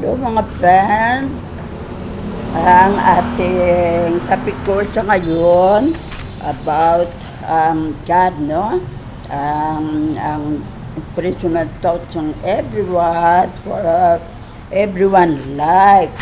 Hello mga friend, ang ating topic ko sa ngayon about God, no? Ang personal thoughts ng everyone for everyone life.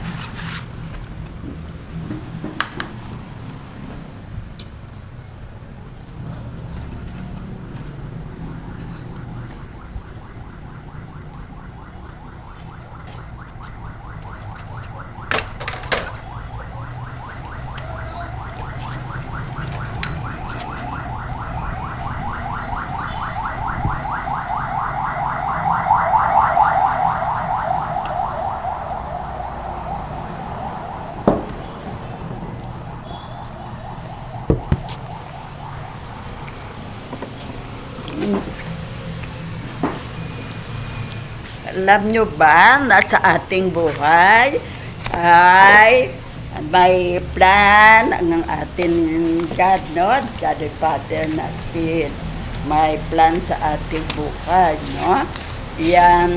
Alam nyo ba na sa ating buhay ay may plan ang ating God, no? God the Father natin. May plan sa ating buhay, no? Yan,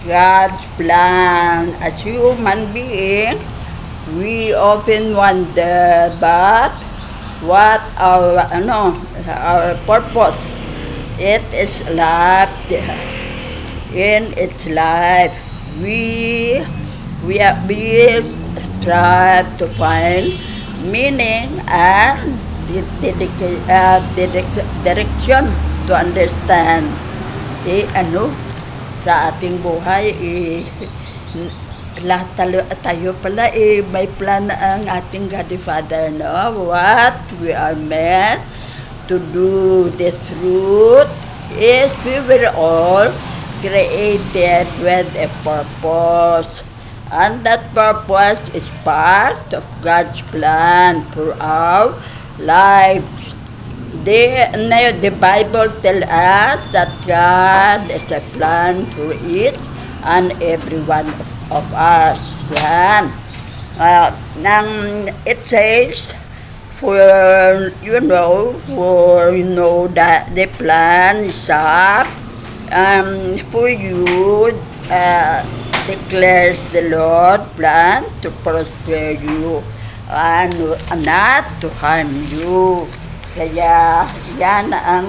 God's plan. As human being, we often wonder, but what our purpose? It is life. In its life, we strive to find meaning and direction to understand sa ating buhay lahat tayo pala may plan ang ating God the Father, no? What we are meant to do. The truth is we were all created with a purpose, and that purpose is part of God's plan for our lives. The Bible tells us that God has a plan for each and every one of us. Yan. It says, for that the plan is up for you, declares the Lord, plan to prosper you and not to harm you. Kaya yan ang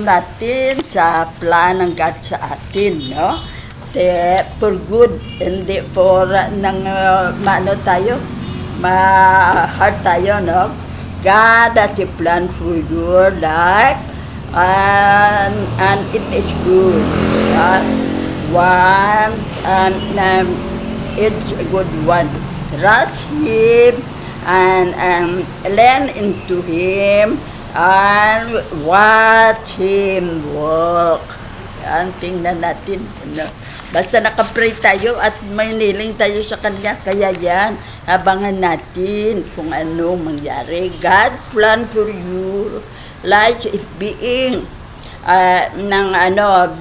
natin sa plan ng God sa atin, no? For good, hindi for ma-hurt tayo, no? God has a plan for your life, and it is good. It's a good one. Trust Him and learn into Him and watch Him work. Yan, tingnan natin. Basta nakapray tayo at may niling tayo sa Kanya, kaya yan, abangan natin kung ano mangyari. God plan for you, life is being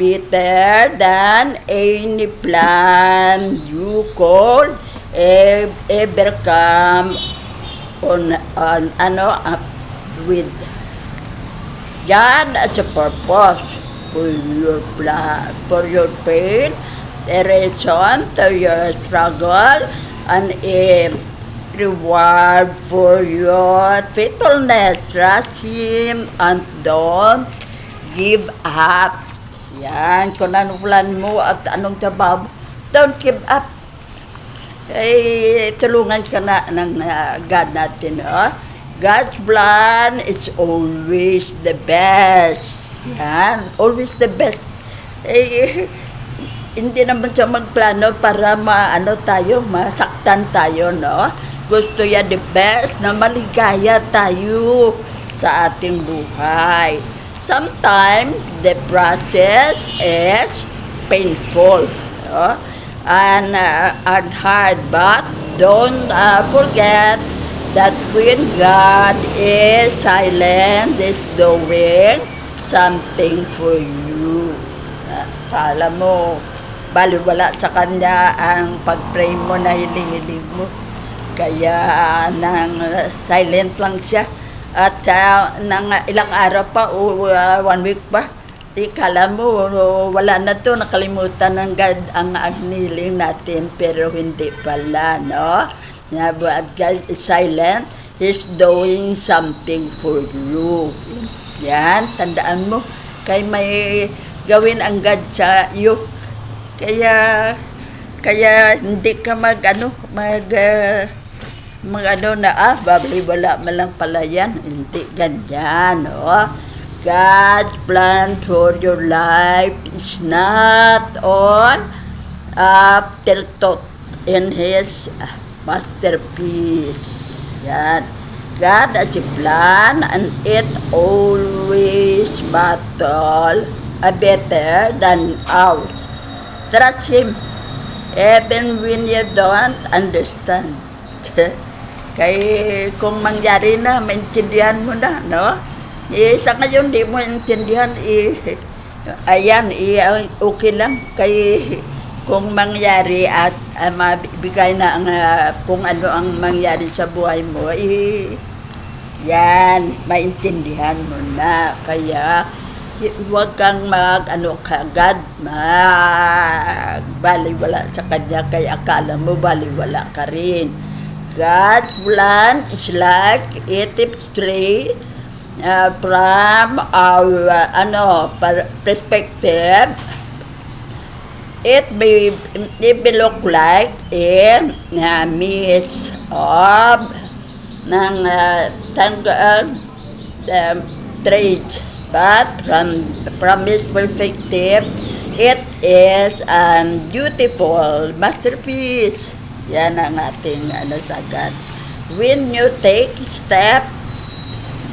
better than any plan you could ever come with. God has a purpose for your plan, for your pain, a reason to your struggle, and a reward for your faithfulness. Trust Him and don't give up. Yan, kung anong plan mo at anong trabaho, don't give up. Tulungan ka na ng God natin, oh. God's plan is always the best. Yan, always the best. Hindi naman siya magplano para masaktan tayo, no? Gusto niya the best na maligaya tayo sa ating buhay. Sometimes the process is painful, no? And hard, but don't forget that when God is silent, is doing something for you. Kala mo, baliwala sa Kanya ang pag-pray mo na hili-hili mo. Kaya silent lang siya. At nang ilang araw pa o 1 week pa, kala mo wala na to, nakalimutan ng God ang hiniling natin, pero hindi pala, no? But God is silent. He's doing something for you. Yan, tandaan mo. Kaya may gawin ang God sa iyo. Kaya hindi ka mag babaliwala man lang pala yan. Hindi ganyan, no? God's plan for your life is not on afterthought in His masterpiece. Yan. God has a plan and it always better than ours. Trust Him even when you don't understand. Kaya kung mangyari na, maintindihan mo na, no? Sa ngayon, di mo intindihan, okay lang. Kaya kung mangyari at mabigay na ang kung ano ang mangyari sa buhay mo, yan, maintindihan mo na. Kaya huwag kang kagad magbaliwala sa Kanya, kaya akala mo baliwala ka rin. God's plan is like a tree from our perspective. It may look like a mist of traits, but from His perspective, it is a beautiful masterpiece. Yan ang ating sagad. When you take step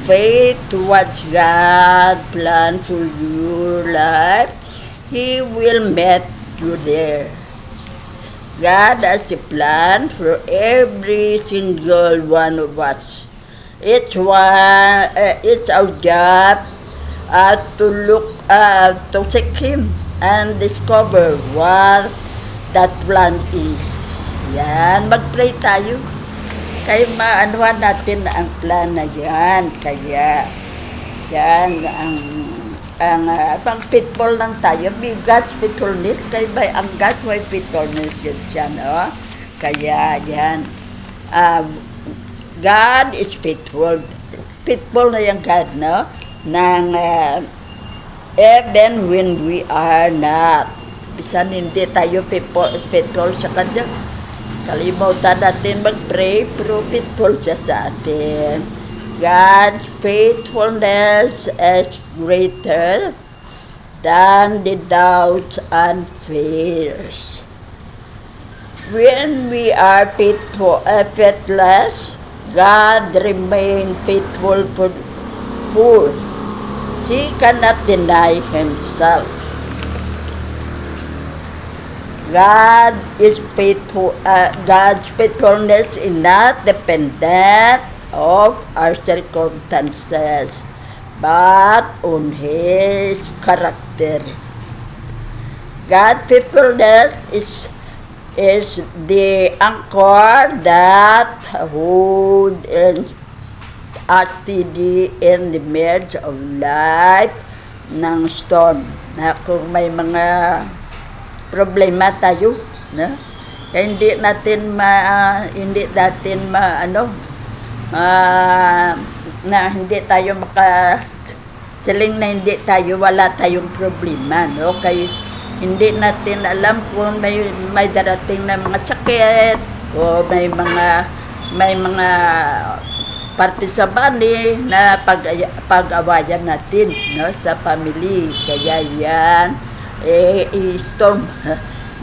faith towards God's plan for your life, He will meet you there. God has a plan for every single one of us. It's our job to seek Him and discover what that plan is. Yan, mag-pray tayo. Kaya maanuhan natin ang plan na yan. Kaya, yan, ang pang faithful lang tayo. Be God's faithfulness. Kaya ba ang God's way faithfulness yun siya, no? Kaya, yan. God is faithful. Faithful na yung God, no? Even when we are not. Bisan hindi tayo faithful sa Kanya. Kalimutan natin mag-pray, pero faithful siya sa atin. God's faithfulness is greater than the doubts and fears. When we are faithless, God remains faithful for He cannot deny Himself. God is faithful. God's faithfulness is not dependent of our circumstances, but on His character. God's faithfulness is the anchor that holds us steady in the midst of life ng storm. Na kung may mga problema tayo, no? Hindi natin hindi tayo siling na hindi tayo, wala tayong problema, no? Kaya hindi natin alam kung may darating na mga sakit o may mga parte sa bani na pag-awayan natin, no, sa family. Kaya yan storm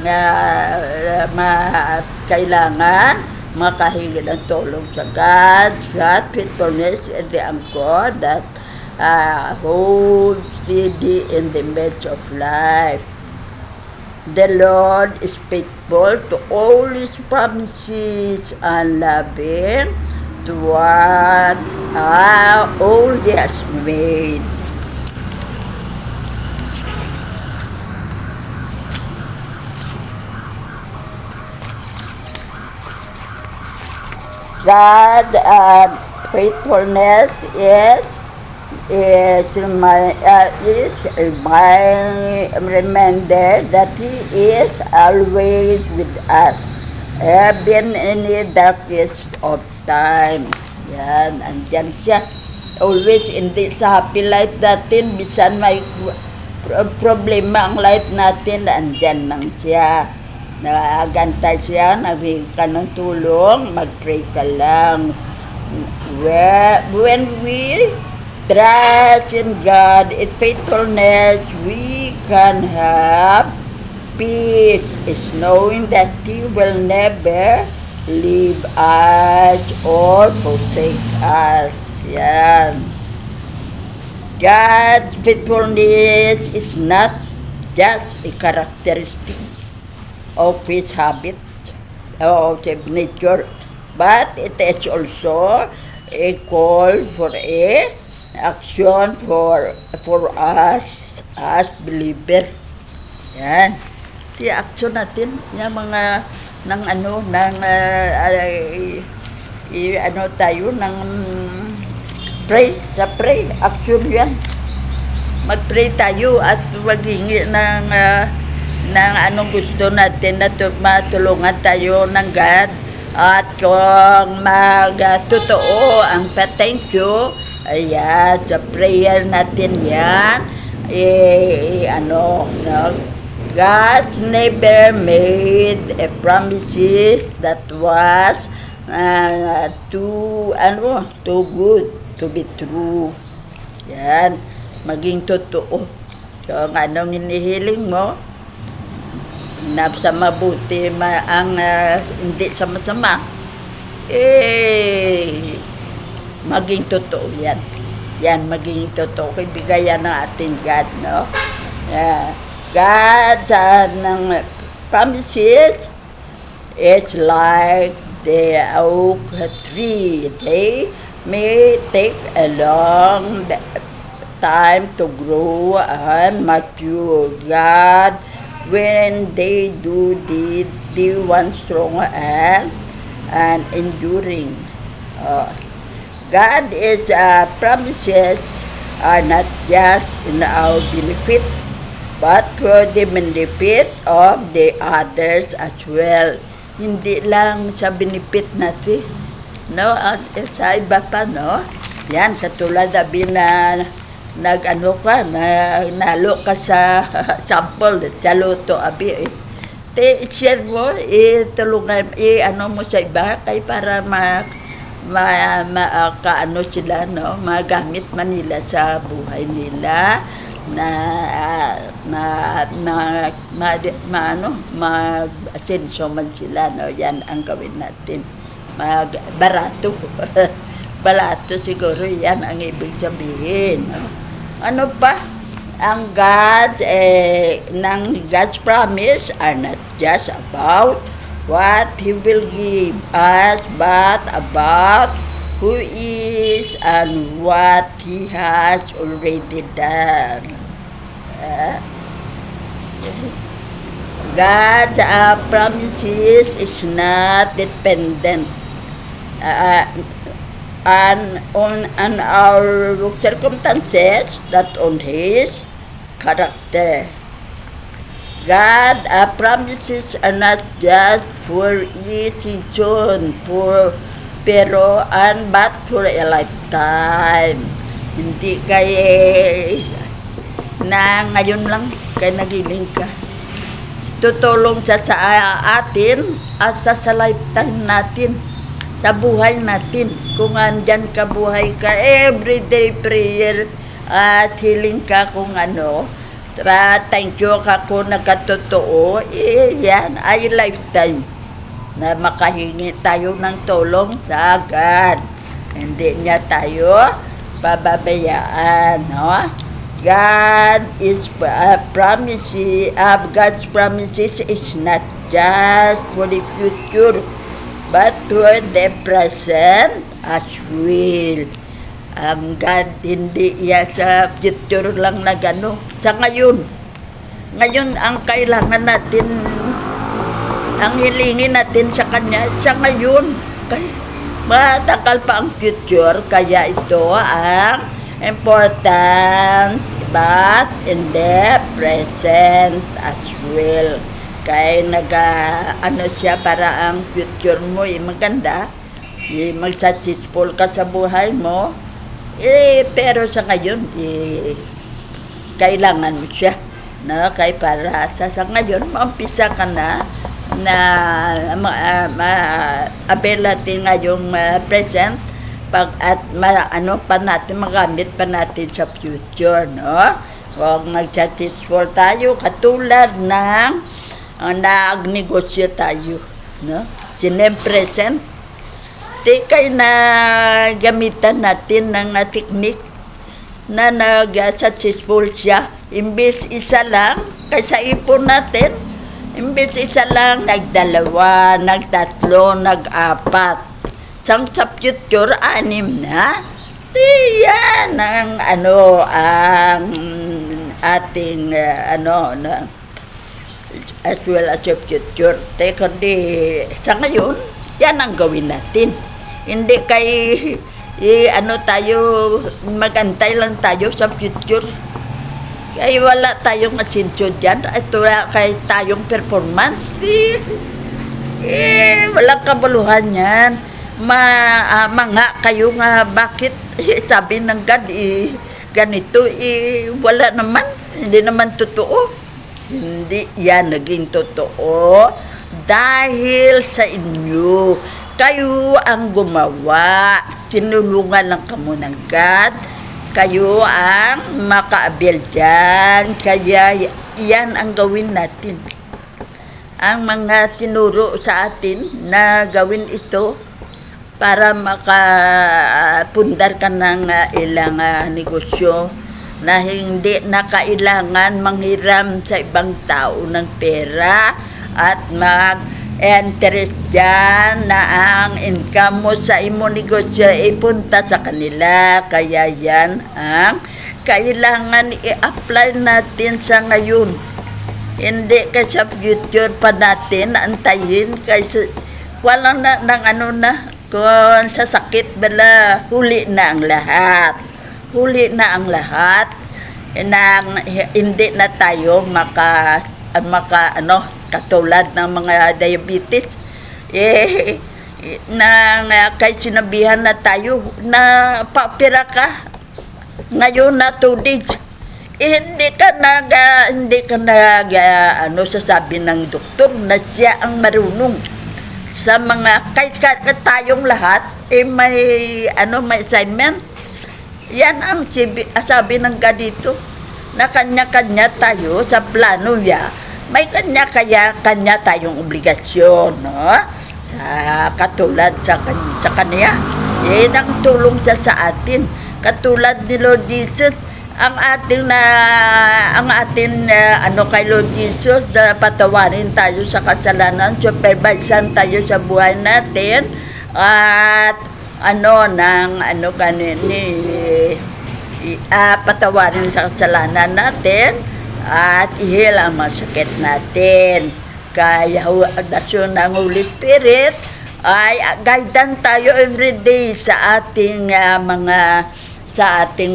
na kailangan makahingi ng tulong sa God. God's faithfulness is the anchor that holds steady in the midst of life. The Lord is faithful to all His promises and loving toward all He has made. God faithfulness is my reminder that He is always with us, even in the darkest of time. Yan, andyan siya. Always, hindi sa happy life natin, bisan may problema ang life natin, andyan lang siya. Nagantay siya, nabigyan ka ng tulong, mag-pray ka lang. When we trust in God, in faithfulness, we can have peace. Is knowing that He will never leave us or forsake us. Yan. God's faithfulness is not just a characteristic of His habit, of His nature, but it is also a call for a action for us as believer. Yan. I-action natin yung mga ng tayo ng pray action yan. Mag-pray tayo at maghingi ng anong gusto natin na matulungan tayo ng God. At kung totoo ang thank you, ayan, sa prayer natin yan, God never made a promises that was too good to be true. Yan, maging totoo. So, anong hinihiling mo, na sa mabuti, hindi sa masama, maging totoo yan. Yan, maging totoo. Ibigayan ng ating God, no? God ng promises, it's like the oak tree. They may take a long time to grow and mature. God, when they do, they want strong and enduring. God is promises are not just in our benefit, but for the benefit of the others as well. Hindi lang sa benefit natin, no? At sa iba pa, no? Yan, katulad na nalo ka sa sample, sa luto, abi, share mo, tulungan, mo sa iba, kay para kaano sila, no? Magamit man nila sa buhay nila, mag-asenso man sila, no? Yan ang gawin natin. Barato. Barato siguro, yan ang ibig sabihin, no? Ano pa? Ang God's promise are not just about what He will give us, but about who is and what He has already done. God's promises is not dependent on our circumstances, that on His character. God promises are not just for a season, but for a lifetime. Hindi na ngayon lang kay nagiling ka. Tutulong siya sa atin at sa lifetime natin, sa buhay natin. Kung andyan ka, buhay ka, everyday prayer at healing ka kung thank you ka kung nakatotoo, yan ay lifetime na makahingi tayo ng tulong sa God. Hindi niya tayo pababayaan, no? God's promises is not just for the future, but for the present as well. Ang God, hindi sa future lang na sa ngayon. Ngayon, ang kailangan natin, ang hilingin natin sa Kanya, sa ngayon. matagal pa ang future, kaya ito ang important but in the present as well. Kaya ano siya, para ang future mo maganda, mag-successful ka sa buhay mo, pero sa ngayon, kailangan mo siya. No? Kaya para sa ngayon, maumpisa ka na avail natin ngayong present at pa natin, magamit pa natin sa future, no? Huwag mag-successful tayo katulad ng nagnegosyo tayo, no? Present, kayo na gamitan natin ng technique na nag-successful siya. Imbes isa lang, kaysa ipon natin, imbes isa lang, nagdalawa, nagtatlo, nag-apat. Sa future, 6 na. Yan ang ang ating as well as your future. Kundi sa ngayon, yan ang gawin natin. Hindi tayo, magantay lang tayo sa future. Kaya wala tayong asensyo dyan. Ito kay tayong performance. Walang kabuluhan yan. Mga kayo nga, bakit sabi ng God, ganito, wala naman. Hindi naman totoo. Hindi yan naging totoo. Dahil sa inyo, kayo ang gumawa. Tinulungan lang kamo ng God. Kayo ang makaabil dyan. Kaya yan ang gawin natin. Ang mga tinuro sa atin na gawin ito para makapundar ka ng ilang negosyo na hindi na kailangan manghiram sa ibang tao ng pera at mag-interest dyan na ang income mo sa imo negosyo ipunta sa kanila. Kaya yan ang kailangan i-apply natin sa ngayon. Hindi kasi sa future pa natin antayin kasi walang kung sa sakit bala, huli na ang lahat. Huli na ang lahat. Hindi na tayo katulad ng mga diabetes. Kay sinabihan na tayo na papira ka. Ngayon na 2 days. Hindi ka sasabi ng doktor na siya ang marunong. Sa mga tayong lahat may assignment. Yan ang sabi ng ganito na kanya-kanya tayo sa plano niya. May kanya tayong obligasyon, no? Katulad sa kanya. Yan ang tulong siya sa atin. Katulad ni Lord Jesus, ang ating kay Lord Jesus, na patawarin tayo sa kasalanan, supervisan tayo sa buhay natin, at patawarin sa kasalanan natin, at ihil ang masakit natin. Kaya dasyon ng Holy Spirit ay guidance tayo everyday sa ating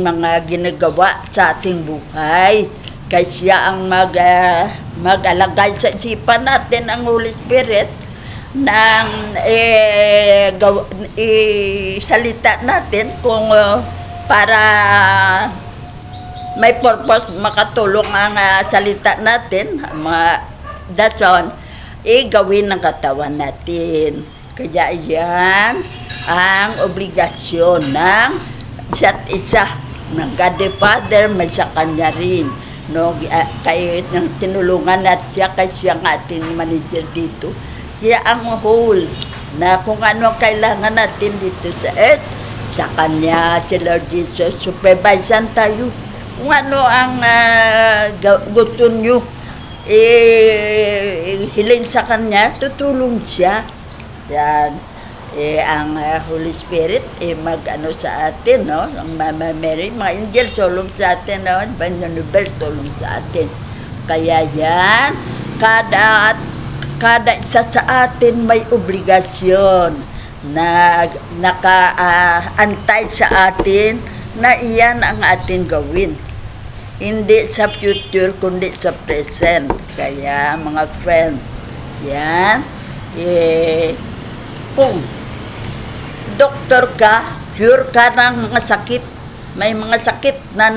mga ginagawa sa ating buhay. Kaya siya ang mag-alagay sa isipan natin ang Holy Spirit ng salita natin kung para may purpose, makatulong ang salita natin, dason, gawin ng katawan natin. Kaya yan ang obligasyon ng isa't isa, ng God the Father, may sa kanya rin, no? Kaya tinulungan natin siya, kasi siya ang ating manager dito. Kaya ang whole na kung ano kailangan natin dito sa earth, sa kanya, si Lord Jesus, supervisan tayo. Kung ano ang gusto nyo hiling sa kanya, tutulong siya. Yan. Ang Holy Spirit sa atin, no? Ang Mama Mary, mga angel tulong sa atin, no? Ibang universe tulong sa atin. Kaya yan, kada isa sa atin may obligasyon na nakaantay sa atin na iyan ang ating gawin. Hindi sa future, kundi sa present. Kaya mga friend, yan, kung doktor ka, cure ka ng mga sakit, may mga sakit na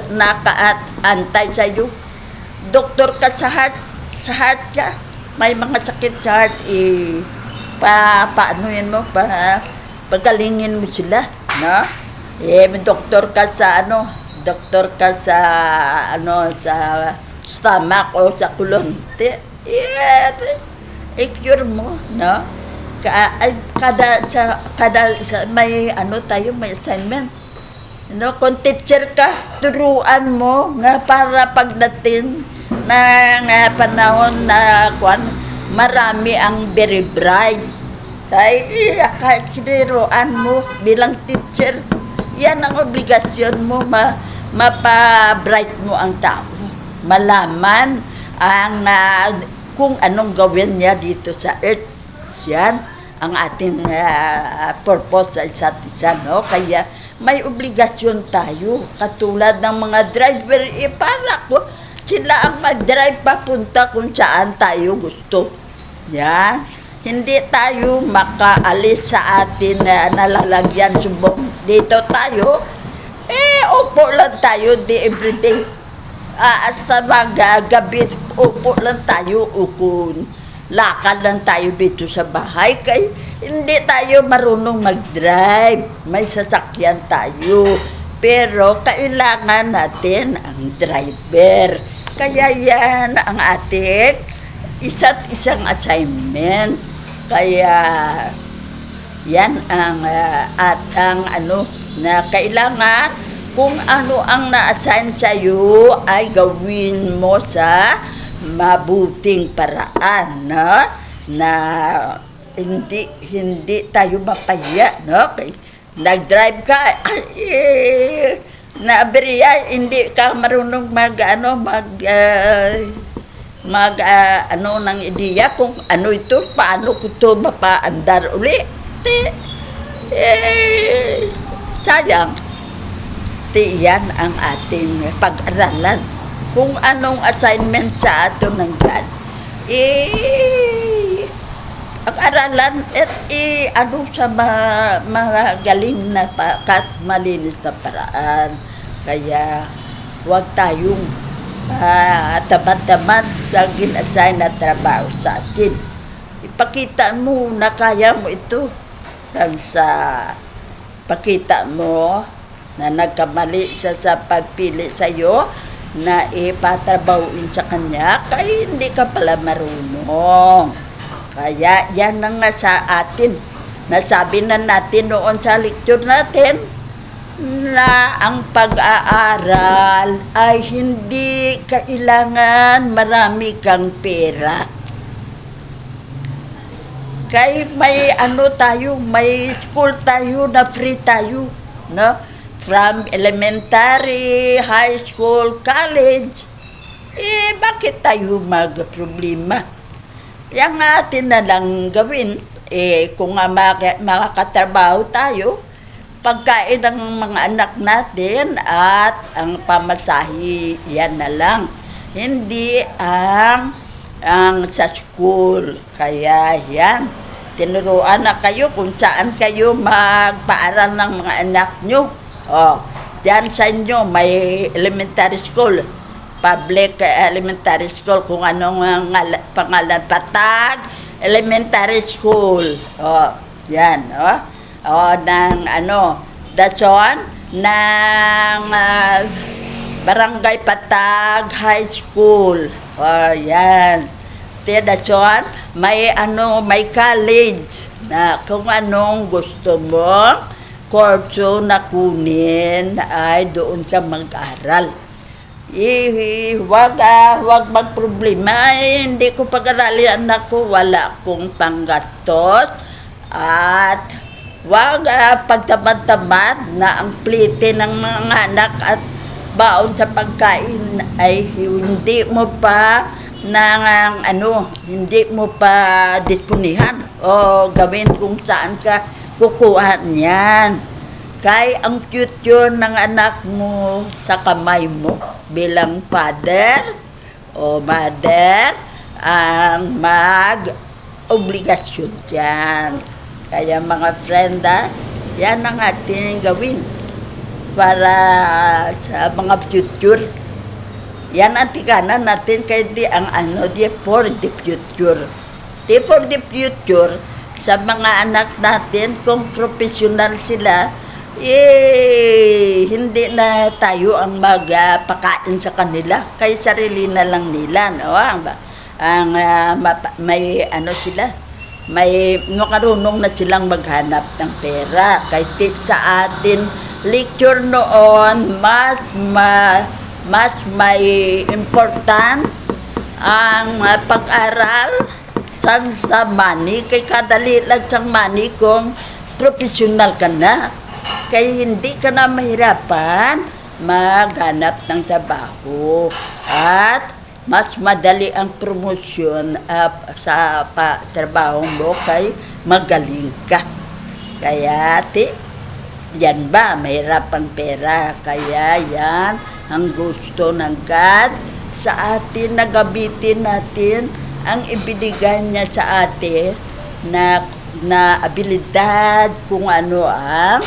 nakaantay sa iyo. Doktor ka sa heart ka, may mga sakit sa heart, paano yan mo, pagalingin mo sila, no? May doktor ka sa sa stomach o sa kulon. I-cure mo, no? Kada may may assignment. No, kung teacher ka, turuan mo nga para pagdating na panahon na marami ang very bright. Kaya kiniruan mo bilang teacher. Yan ang obligasyon mo, mapa-bright mo ang tao. Malaman ang kung anong gawin niya dito sa earth. Yan ang ating purpose sa isa't isa, no? Kaya may obligasyon tayo. Katulad ng mga driver, para ko, sila ang mag-drive papunta kung saan tayo gusto. Yan. Hindi tayo makaalis sa atin nalalagyan subong. Dito tayo, upo lang tayo everyday. Hasta gabi, upo lang tayo, lakad lang tayo dito sa bahay. Kaya hindi tayo marunong mag-drive. May sasakyan tayo. Pero kailangan natin ang driver. Kaya yan ang ating isa't isang assignment. Kaya yan ang na kailangan kung ano ang na-assign sa iyo ay gawin mo sa mabuting paraan, no? Na hindi tayo mapahiya, no? Nag-drive ka, hindi ka marunong ng ideya kung ano ito, paano ko ito mapaandar uli. Sayang. Yan ang ating pag-aralan. Kung anong assignment sa ato ng God. Ang aralan sa magaling na malinis na paraan. Kaya huwag tayong tamad-tamad sa ginassign na trabaho sa atin. Ipakita mo na kaya mo ito. Pakita mo na nagkamali sa pagpili sa iyo na ipatrabahuin sa kanya kaya hindi ka pala marunong. Kaya yan na nga sa atin. Nasabi na natin noon sa lecture natin na ang pag-aaral ay hindi kailangan marami kang pera. Kaya may school tayo na free tayo, no? From elementary, high school, college. Bakit tayo mag-problema? Yang atin na lang gawin, kung makakatrabaho tayo, pagkain ng mga anak natin at ang pamasahe, yan na lang. Hindi ang sa school. Kaya yan, tinuruan na kayo kung saan kayo magpaaral ng mga anak nyo. Diyan sa inyo may elementary school, public elementary school, kung anong pangalan, Patag Elementary School. Yan, Dason ng Barangay Patag High School. Yan. Dason may college na kung anong gusto mo kurso na kunin ay doon ka mag-aral. Huwag magproblema. Hindi ko pag-aralin anak ko, wala akong panggastos. At huwag pagtamad-tamad na ang plite ng mga anak at baon sa pagkain ay hindi mo pa ng hindi mo pa disponihan o gawin kung saan ka kukuha niyan. Kay ang future ng anak mo sa kamay mo bilang father o mother ang mag-obligasyon dyan. Kaya mga friend, yan ang ating gawin para sa mga future. Yan ang tingnan natin kay di ang di for the future. Di for the future, sa mga anak natin, kung professional sila, hindi na tayo ang magpakain sa kanila. Kay sarili na lang nila. No? May sila, may makarunong na silang maghanap ng pera. Kay sa atin, lecture noon, mas may important ang pag-aral sa money. Kay kadali lang siyang money kung professional ka na. Kaya hindi ka na mahirapan maghanap ng trabaho at mas madali ang promosyon sa trabaho mo kay magaling ka. Kaya yan ba, mahirap ang pera. Kaya yan ang gusto ng God sa atin, nagabitin natin ang ibinigay niya sa atin na abilidad kung ano ang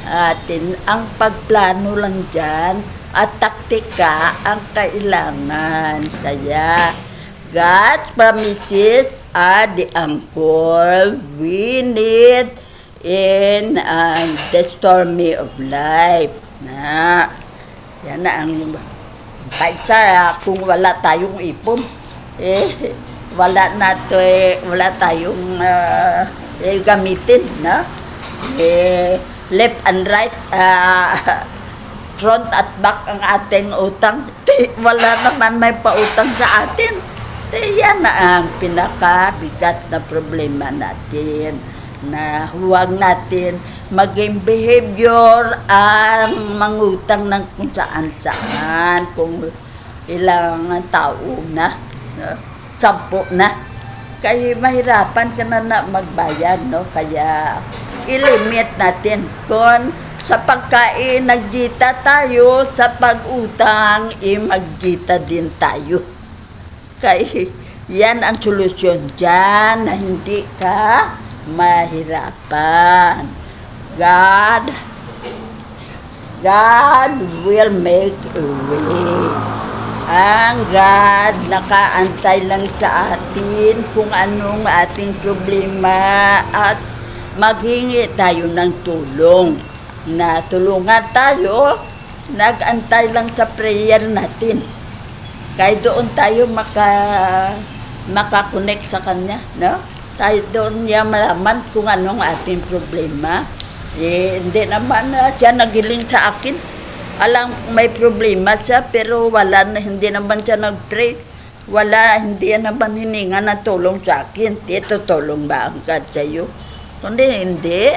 atin. Ang pagplano lang dyan at taktika ang kailangan. Kaya God's promises are the anchor we need in the stormy of life. Yan na ang kaysa kung wala tayong ipon, wala tayong gamitin, na left and right, front at back ang ating utang. Wala naman may pautang sa atin. Yan na ang pinakabigat na problema natin, na huwag natin maging behavior ang mangutang ng kung saan, kung ilang tao na, 10 na. Kaya mahirapan ka na magbayad, no? Kaya ilimit natin. Kung sa pagkain naggita tayo, sa pag-utang maggita din tayo. Kaya yan ang solusyon dyan, na hindi ka mahirapan. God will make a way. Ang God nakaantay lang sa atin kung anong ating problema at maghingi tayo ng tulong. Na tulungan tayo, nag-antay lang sa prayer natin. Kaya doon tayo makakonect sa Kanya, no? Tayo doon niya malaman kung anong ating problema. Hindi naman siya nagiling sa akin. Alam, may problema siya, pero hindi naman siya nag-pray. Hindi naman hininga ng tulong sa akin. Tutulong ba ang God sa iyo? Kundi hindi.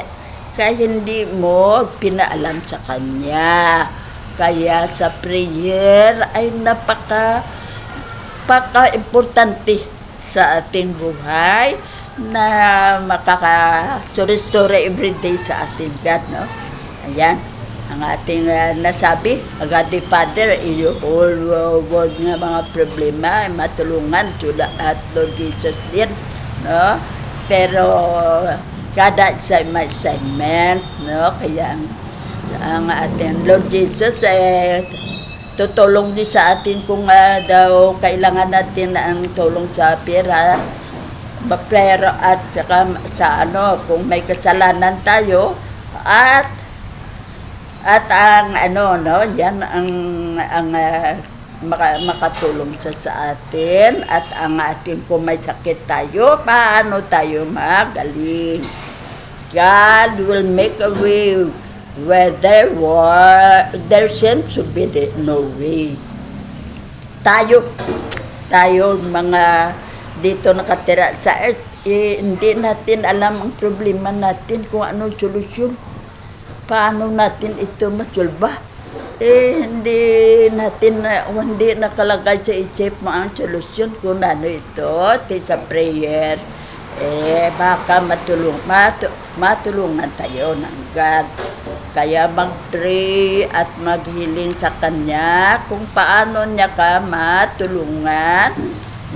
Kaya hindi mo pinaalam sa Kanya. Kaya sa prayer ay napaka-importante sa ating buhay, na makaka-story everyday sa ating God, no? Ayan, ang ating nasabi, God the Father, yung whole world ng mga problema, matulungan at Lord Jesus din, no? Pero kada assignment, no? Kaya ang ating Lord Jesus tutulong din sa atin kung daw kailangan natin ang tulong sa pera. Pero at saka sa kung may kasalanan tayo at ang yan ang makatulong sa atin, at ang ating kung may sakit tayo, paano tayo magaling. God will make a way where there seems to be no way. Tayo mga dito nakatira sa earth, hindi natin alam ang problema natin, kung anong solusyon, paano natin ito masolba. hindi natin hindi nakalagay sa isip mo ang solusyon kung ano ito, sa prayer, baka matulungan tayo ng God. Kaya mag-pray at maghiling sa Kanya kung paano niya ka matulungan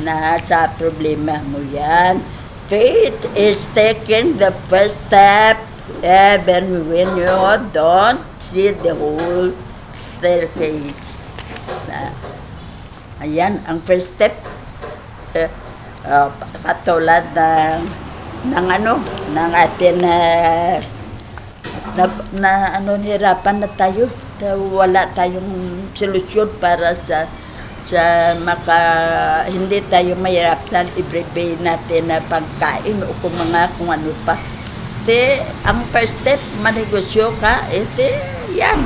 na sa problema mo yan. Faith is taking the first step even when you don't see the whole staircase. Ayan, ang first step. Katulad ng atin hirapan na tayo. Wala tayong solusyon para sa hindi tayo mahirap sa everyday natin na pagkain o kung ano pa. Ang first step, manegosyo ka, yan.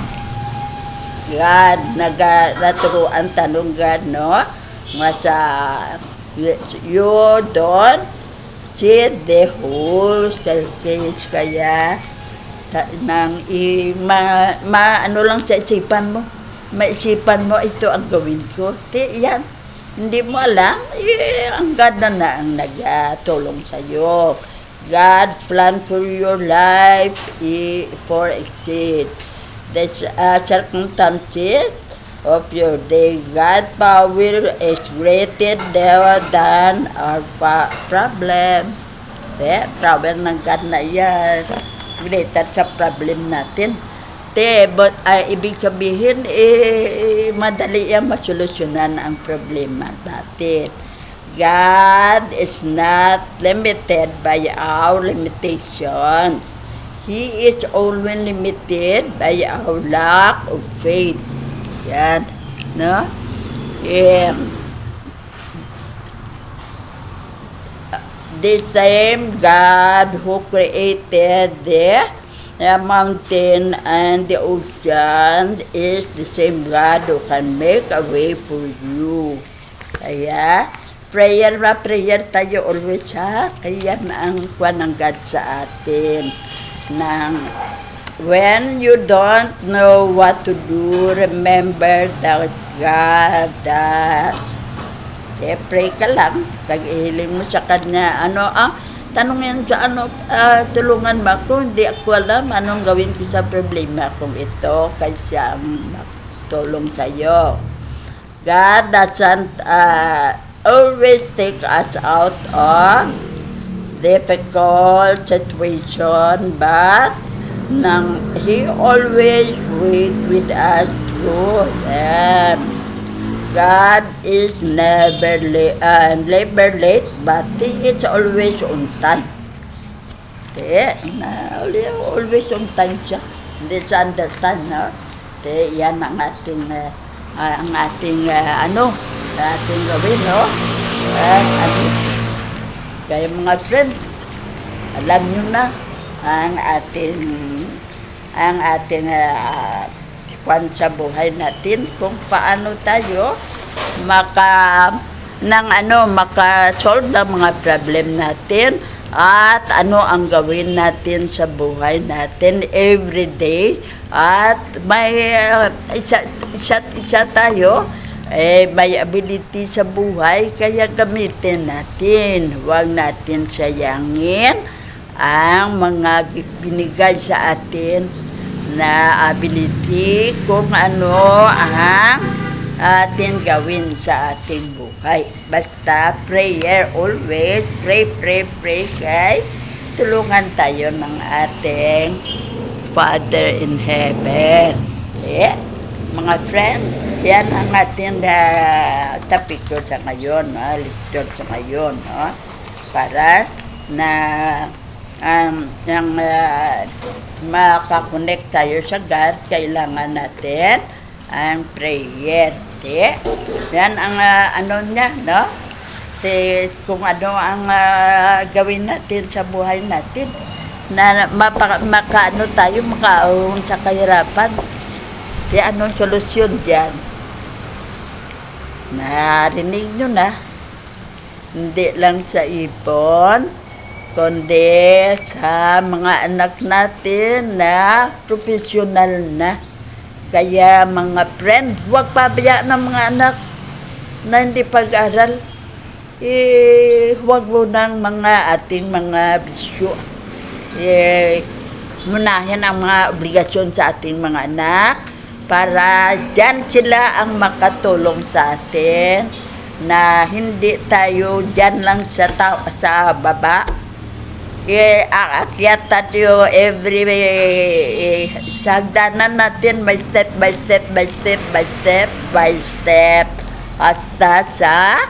God, naturuan tanong God, no? You don't see the whole staircase, kaya ano lang sa isipan mo, maisipan mo, ito ang gawin ko. Yan, hindi mo alam, ang God na ang nagtulong sa'yo. God's plan for your life for exceed the circumstances of your day. God's power is greater than our problem. Problem ng God na yan. Greater sa problem natin. But ibig sabihin, madali yan masolusyonan ang problema natin. God is not limited by our limitations. He is only limited by our lack of faith. Yan, no? The same God who created the mountain and the ocean is the same God who can make a way for you. Kaya, prayer tayo always, ha? Kaya ang kuwan ng God sa atin. When you don't know what to do, remember that God does. Pray ka lang, pag-ihiling mo sa Kanya, tanongin sa tulungan mo ako, hindi ako alam anong gawin ko sa problema kung ito, kaysa tulong sa'yo. God doesn't always take us out of difficult situation, but He always wait with us through them. God is never late, but He is always on time. Always on time siya. Hindi siya under time, no? Yan ang ating gawin, no? Kaya mga friend, alam nyo na ang ating kwan sa buhay natin, kung paano tayo maka-solve ng mga problem natin, at ano ang gawin natin sa buhay natin every day, at may isa tayo may ability sa buhay, kaya gamitin natin. Huwag natin sayangin ang mga binigay sa atin na ability, kung ano ang atin gawin sa ating buhay. Basta prayer always, pray, kay tulungan tayo ng ating Father in Heaven. Mga friend, yan ang ating topic ko sa ngayon, lecture sa ngayon, para na makakonect tayo sa God, kailangan natin ang prayer. Yan ang niya, no? Kung ano ang gawin natin sa buhay natin, na makaahon sa kahirapan. Anong solusyon dyan? Narinig nyo na, hindi lang sa ipon, kundi sa mga anak natin na professional na. Kaya mga friend, huwag pabayaan ng mga anak na hindi pag-aral. Huwag mo ng mga ating mga bisyo. Munahin ang mga obligasyon sa ating mga anak para dyan sila ang makatulong sa atin na hindi tayo dyan lang sa baba. Aakyat tayo every sa hagdanan natin by step hasta sa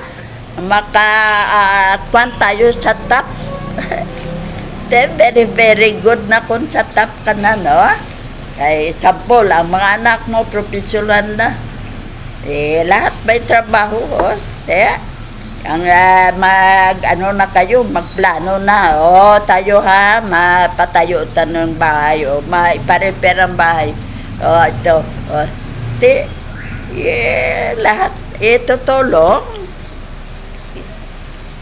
makakuan tayo sa top. Very very good na kung sa top ka na, no? Kay example, ang mga anak mo professional na, lahat may trabaho, ang na kayo, magplano na, tayo ha, mapatayo ng bahay, maipa-repair ang bahay, ito, lahat, tutulong,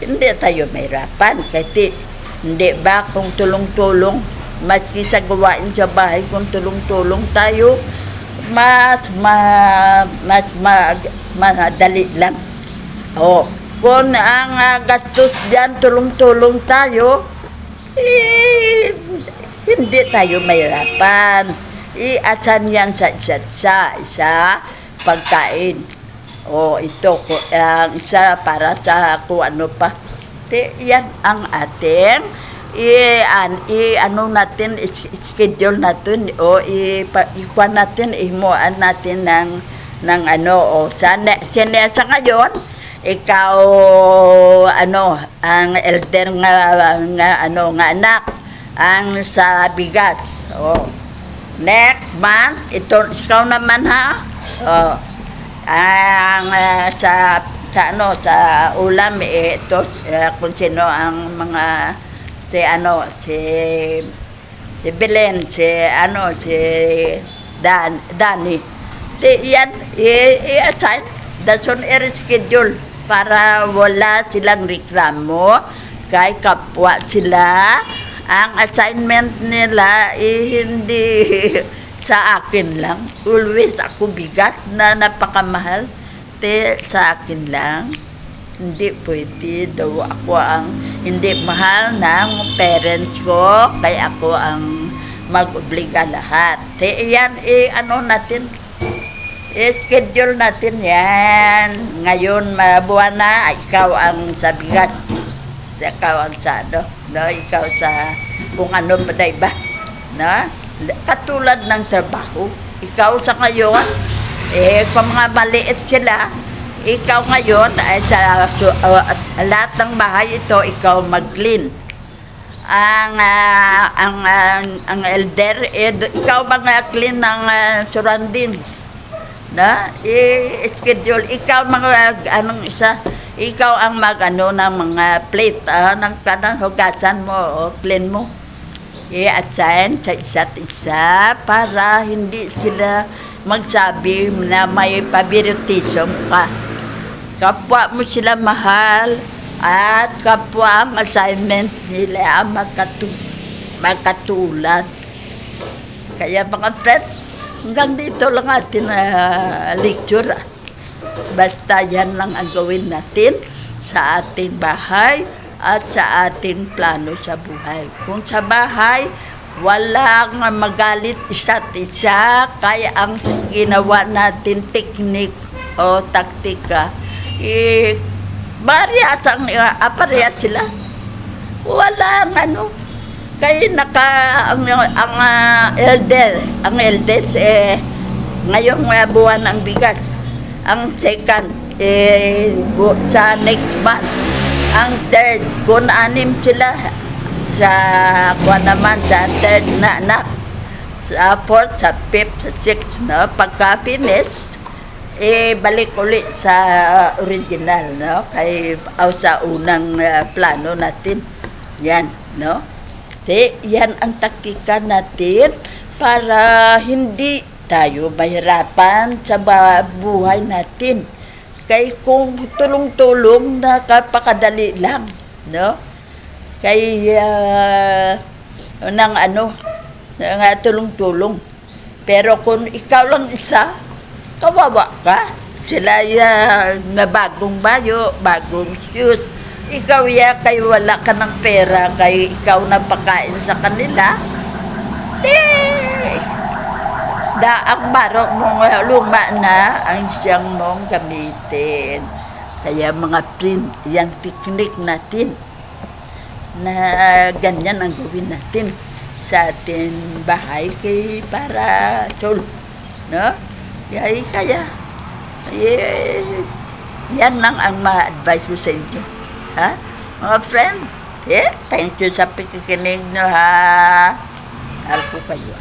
hindi tayo mahirapan, kasi hindi ba kung tulong-tulong, maski sa gawain sa bahay, kung tulong-tulong tayo, mas madali lang. Kung ang gastos dyan, tulong-tulong tayo, hindi tayo mahirapan. Asan yan sa isa pagkain. Ito, ang isa para sa kung ano pa. Yan ang ating natin, schedule natin, ikuan natin, imuan natin ng sa ngayon, ikaw ang elder nga anak ang sa bigas. Next month ikaw naman ha, ang sa ulam ito, kung sino ang mga si Belen, si Dani, yan i-assign dason i-reschedule para wala silang reklamo kay kapwa sila. Ang assignment nila hindi sa akin lang, always ako bigas na napakamahal, sa akin lang. Hindi pwede daw ako ang hindi mahal ng parents ko, kaya ako ang mag-obliga lahat. Yan, natin, schedule natin yan. Ngayon, buwan na, ikaw ang sa bigas. Ikaw ang sa ikaw sa kung ano pa na iba. Katulad ng trabaho. Ikaw sa ngayon, kung mga maliit sila, ikaw ngayon ay sa lahat ng bahay ito, ikaw mag-clean. Ang elder, ikaw mag-clean ng surroundings. I-schedule, ikaw ikaw ang ng mga plate, ng hugasan mo, clean mo. I-assign sa isa't isa para hindi sila magsabi na may favoritism ka. Kapwa mo sila mahal at kapwa ang assignment nila magkatulad. Kaya mga friend, hanggang dito lang ating lecture. Basta yan lang ang gawin natin sa ating bahay at sa ating plano sa buhay. Kung sa bahay, walang magalit isa't isa, kaya ang ginawa natin teknik o taktika, parehas sila. Walang kaya ang eldest, ngayong buwan ang bigas. Ang second, sa next month. Ang third, kung 6 sila, sa naman, sa third na anak, sa fourth, sa fifth, sa sixth, pagka-finish, balik ulit sa original, sa unang plano natin. Yan, yan ang taktika natin para hindi tayo mahirapan sa buhay natin. Kay kung tulong-tulong, napakadali lang, Kay tulong-tulong. Pero kung ikaw lang isa, kawawa ka. Sila yan na bagong bayo, bagong shoes. Ikaw ya kay wala ka ng pera, kay ikaw na pagkain sa kanila. Di! Ang barok mong luma na ang siyang mong gamitin. Kaya mga print, yung technique natin na ganyan ang gawin natin sa ating bahay kay para tul, no? Kaya yan lang ang ma-advise ko sa inyo, ha? Mga friend, thank you sa pakikinig, no, ha? Mahal ko kayo.